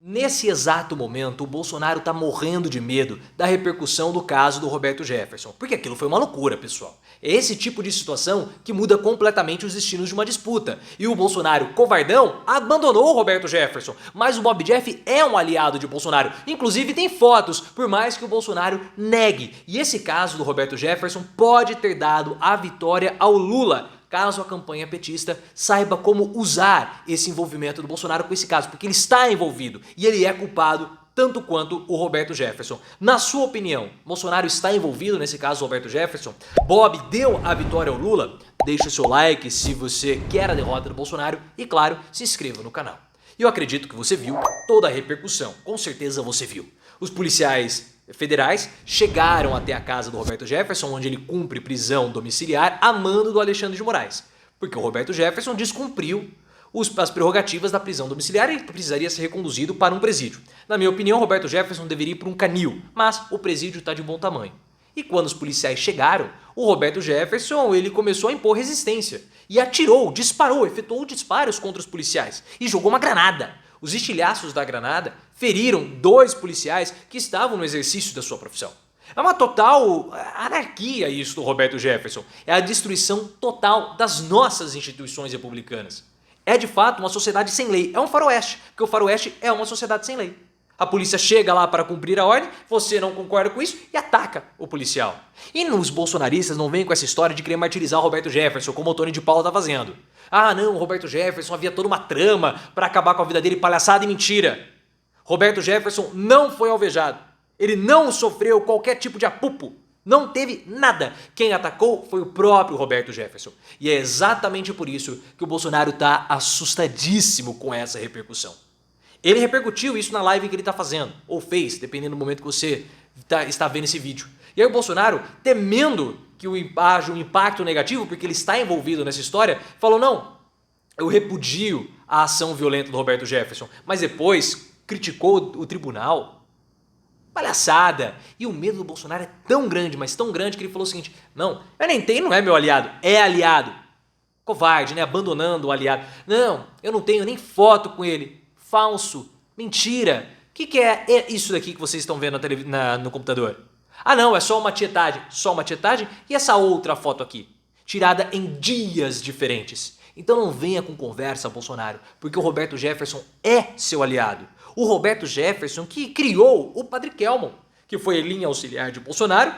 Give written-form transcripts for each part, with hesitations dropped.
Nesse exato momento, o Bolsonaro tá morrendo de medo da repercussão do caso do Roberto Jefferson, porque aquilo foi uma loucura, pessoal. É esse tipo de situação que muda completamente os destinos de uma disputa. E o Bolsonaro, covardão, abandonou o Roberto Jefferson. Mas o Bob Jeff é um aliado de Bolsonaro. Inclusive tem fotos, por mais que o Bolsonaro negue. E esse caso do Roberto Jefferson pode ter dado a vitória ao Lula, caso a campanha petista saiba como usar esse envolvimento do Bolsonaro com esse caso, porque ele está envolvido e ele é culpado tanto quanto o Roberto Jefferson. Na sua opinião, Bolsonaro está envolvido nesse caso do Roberto Jefferson? Bob deu a vitória ao Lula? Deixe o seu like se você quer a derrota do Bolsonaro e, claro, se inscreva no canal. E eu acredito que você viu toda a repercussão, com certeza você viu. Os policiais federais chegaram até a casa do Roberto Jefferson, onde ele cumpre prisão domiciliar a mando do Alexandre de Moraes. Porque o Roberto Jefferson descumpriu as prerrogativas da prisão domiciliar e precisaria ser reconduzido para um presídio. Na minha opinião, o Roberto Jefferson deveria ir para um canil, mas o presídio está de bom tamanho. E quando os policiais chegaram, o Roberto Jefferson ele começou a impor resistência. E atirou, disparou, efetuou disparos contra os policiais. E jogou uma granada. Os estilhaços da granada feriram 2 policiais que estavam no exercício da sua profissão. É uma total anarquia isso do Roberto Jefferson. É a destruição total das nossas instituições republicanas. É de fato uma sociedade sem lei. É um faroeste, porque o faroeste é uma sociedade sem lei. A polícia chega lá para cumprir a ordem, você não concorda com isso e ataca o policial. E os bolsonaristas não vêm com essa história de querer martirizar o Roberto Jefferson, como o Tony de Paula está fazendo. Ah não, o Roberto Jefferson havia toda uma trama para acabar com a vida dele, palhaçada e mentira. Roberto Jefferson não foi alvejado. Ele não sofreu qualquer tipo de apupo. Não teve nada. Quem atacou foi o próprio Roberto Jefferson. E é exatamente por isso que o Bolsonaro está assustadíssimo com essa repercussão. Ele repercutiu isso na live que ele está fazendo, ou fez, dependendo do momento que você está vendo esse vídeo. E aí o Bolsonaro, temendo que haja um impacto negativo, porque ele está envolvido nessa história, falou, não, eu repudio a ação violenta do Roberto Jefferson. Mas depois criticou o tribunal. Palhaçada. E o medo do Bolsonaro é tão grande, mas tão grande, que ele falou o seguinte, não, eu nem tenho, não é meu aliado, é aliado. Covarde, né? Abandonando o aliado. Não, eu não tenho nem foto com ele. Falso, mentira. O que é isso daqui que vocês estão vendo no computador? Ah não, é só uma tietagem. Só uma tietagem? E essa outra foto aqui? Tirada em dias diferentes. Então não venha com conversa, Bolsonaro, porque o Roberto Jefferson é seu aliado. O Roberto Jefferson que criou o Padre Kelmon, que foi linha auxiliar de Bolsonaro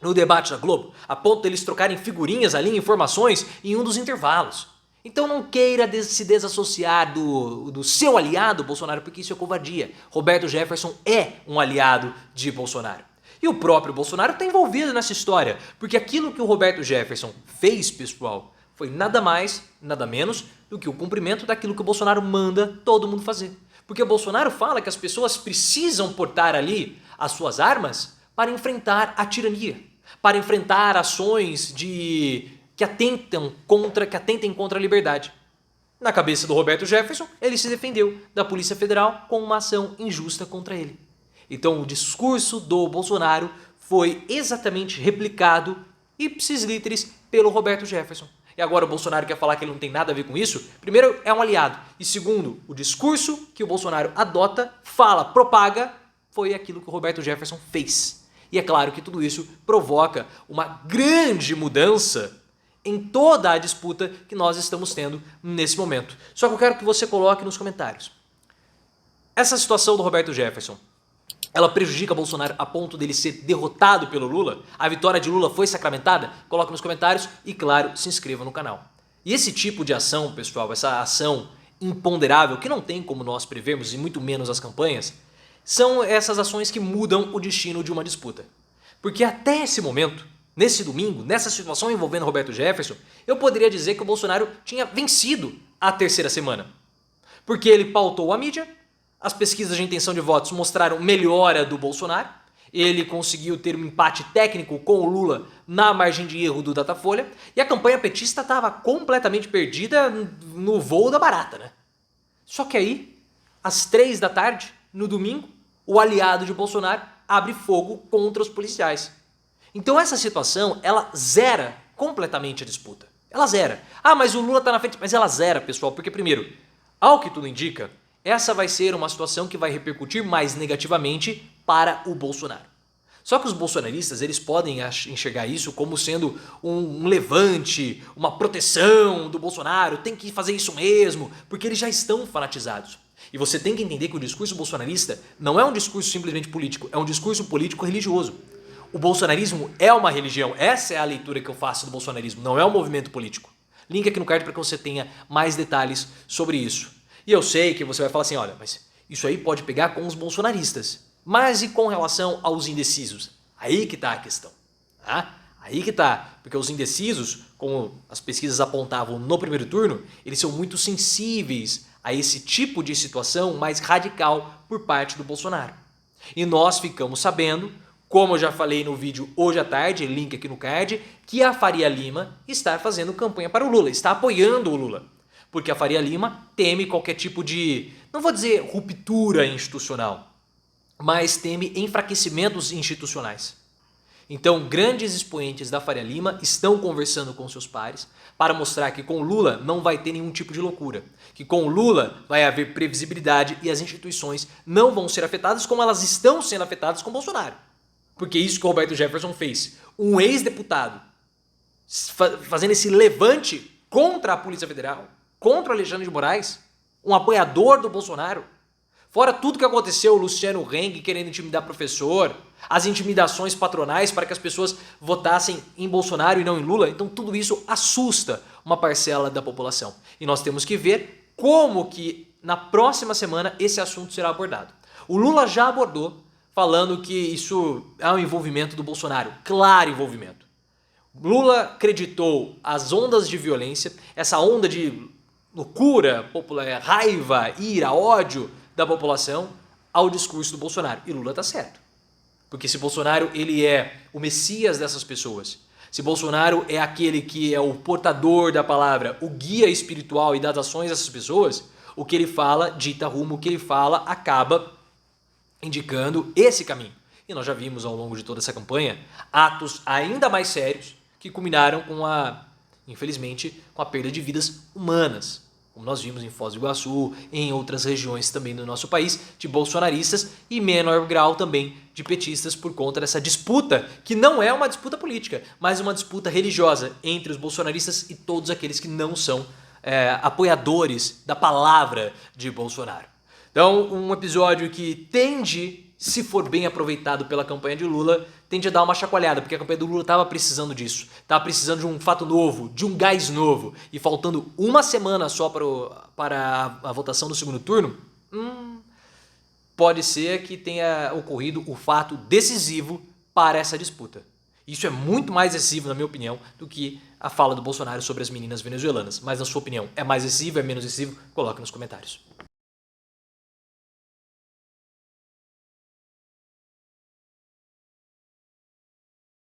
no debate da Globo, a ponto deles trocarem figurinhas ali, informações, em um dos intervalos. Então não queira se desassociar do seu aliado, Bolsonaro, porque isso é covardia. Roberto Jefferson é um aliado de Bolsonaro. E o próprio Bolsonaro está envolvido nessa história, porque aquilo que o Roberto Jefferson fez, pessoal, foi nada mais, nada menos do que o cumprimento daquilo que o Bolsonaro manda todo mundo fazer. Porque o Bolsonaro fala que as pessoas precisam portar ali as suas armas para enfrentar a tirania, para enfrentar ações que atentem contra a liberdade. Na cabeça do Roberto Jefferson, ele se defendeu da Polícia Federal com uma ação injusta contra ele. Então o discurso do Bolsonaro foi exatamente replicado ipsis literis pelo Roberto Jefferson. E agora o Bolsonaro quer falar que ele não tem nada a ver com isso? Primeiro, é um aliado. E segundo, o discurso que o Bolsonaro adota, fala, propaga, foi aquilo que o Roberto Jefferson fez. E é claro que tudo isso provoca uma grande mudança em toda a disputa que nós estamos tendo nesse momento. Só que eu quero que você coloque nos comentários. Essa situação do Roberto Jefferson, ela prejudica Bolsonaro a ponto dele ser derrotado pelo Lula? A vitória de Lula foi sacramentada? Coloque nos comentários e, claro, se inscreva no canal. E esse tipo de ação, pessoal, essa ação imponderável, que não tem como nós prevermos, e muito menos as campanhas, são essas ações que mudam o destino de uma disputa. Porque até esse momento, nesse domingo, nessa situação envolvendo Roberto Jefferson, eu poderia dizer que o Bolsonaro tinha vencido a terceira semana. Porque ele pautou a mídia, as pesquisas de intenção de votos mostraram melhora do Bolsonaro, ele conseguiu ter um empate técnico com o Lula na margem de erro do Datafolha, e a campanha petista estava completamente perdida no voo da barata, né? Só que aí, às 3 da tarde, no domingo, o aliado de Bolsonaro abre fogo contra os policiais. Então essa situação, ela zera completamente a disputa. Ela zera. Ah, mas o Lula tá na frente. Mas ela zera, pessoal, porque primeiro, ao que tudo indica, essa vai ser uma situação que vai repercutir mais negativamente para o Bolsonaro. Só que os bolsonaristas, eles podem enxergar isso como sendo um levante, uma proteção do Bolsonaro, tem que fazer isso mesmo, porque eles já estão fanatizados. E você tem que entender que o discurso bolsonarista não é um discurso simplesmente político, é um discurso político-religioso. O bolsonarismo é uma religião, essa é a leitura que eu faço do bolsonarismo, não é um movimento político. Link aqui no card para que você tenha mais detalhes sobre isso. E eu sei que você vai falar assim, olha, mas isso aí pode pegar com os bolsonaristas. Mas e com relação aos indecisos? Aí que está a questão. Tá? Aí que tá, porque os indecisos, como as pesquisas apontavam no primeiro turno, eles são muito sensíveis a esse tipo de situação mais radical por parte do Bolsonaro. E nós ficamos sabendo, como eu já falei no vídeo hoje à tarde, link aqui no card, que a Faria Lima está fazendo campanha para o Lula, está apoiando o Lula. Porque a Faria Lima teme qualquer tipo de, não vou dizer ruptura institucional, mas teme enfraquecimentos institucionais. Então, grandes expoentes da Faria Lima estão conversando com seus pares para mostrar que com o Lula não vai ter nenhum tipo de loucura, que com o Lula vai haver previsibilidade e as instituições não vão ser afetadas como elas estão sendo afetadas com o Bolsonaro. Porque isso que o Roberto Jefferson fez, um ex-deputado fazendo esse levante contra a Polícia Federal, contra o Alexandre de Moraes, um apoiador do Bolsonaro. Fora tudo que aconteceu, o Luciano Heng querendo intimidar professor, as intimidações patronais para que as pessoas votassem em Bolsonaro e não em Lula. Então tudo isso assusta uma parcela da população. E nós temos que ver como que na próxima semana esse assunto será abordado. O Lula já abordou, falando que isso é um envolvimento do Bolsonaro, claro envolvimento. Lula acreditou as ondas de violência, essa onda de loucura, raiva, ira, ódio da população ao discurso do Bolsonaro. E Lula tá certo. Porque se Bolsonaro ele é o messias dessas pessoas, se Bolsonaro é aquele que é o portador da palavra, o guia espiritual e das ações dessas pessoas, o que ele fala dita rumo, o que ele fala acaba indicando esse caminho. E nós já vimos ao longo de toda essa campanha atos ainda mais sérios que culminaram com infelizmente, com a perda de vidas humanas. Como nós vimos em Foz do Iguaçu, em outras regiões também do nosso país, de bolsonaristas e menor grau também de petistas por conta dessa disputa, que não é uma disputa política, mas uma disputa religiosa entre os bolsonaristas e todos aqueles que não são apoiadores da palavra de Bolsonaro. Então, um episódio que tende, se for bem aproveitado pela campanha de Lula, tende a dar uma chacoalhada, porque a campanha do Lula estava precisando disso. Estava precisando de um fato novo, de um gás novo. E faltando uma semana só para a votação do segundo turno, pode ser que tenha ocorrido o fato decisivo para essa disputa. Isso é muito mais decisivo, na minha opinião, do que a fala do Bolsonaro sobre as meninas venezuelanas. Mas, na sua opinião, é mais decisivo, é menos decisivo? Coloque nos comentários.